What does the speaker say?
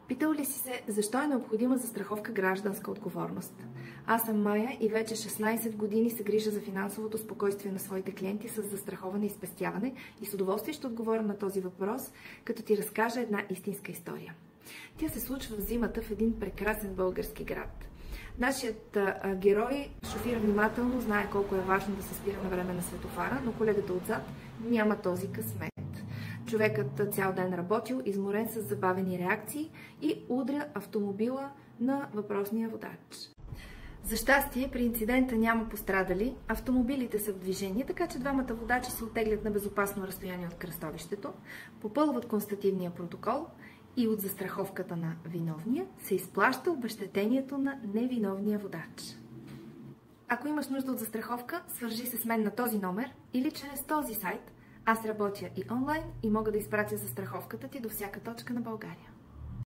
Питал ли си се, защо е необходима застраховка гражданска отговорност? Аз съм Майя и вече 16 години се грижа за финансовото спокойствие на своите клиенти с застраховане и спестяване и с удоволствие ще отговоря на този въпрос, като ти разкажа една истинска история. Тя се случва в зимата в един прекрасен български град. Нашият герой шофира внимателно, знае колко е важно да се спира на време на светофара, но колегата отзад няма този късмет. Човекът цял ден работил, изморен с забавени реакции и удря автомобила на въпросния водач. За щастие, при инцидента няма пострадали, автомобилите са в движение, така че двамата водачи се оттеглят на безопасно разстояние от кръстовището, попълват констативния протокол и от застраховката на виновния се изплаща обезщетението на невиновния водач. Ако имаш нужда от застраховка, свържи се с мен на този номер или чрез този сайт. Аз работя и онлайн и мога да изпратя застраховката ти до всяка точка на България.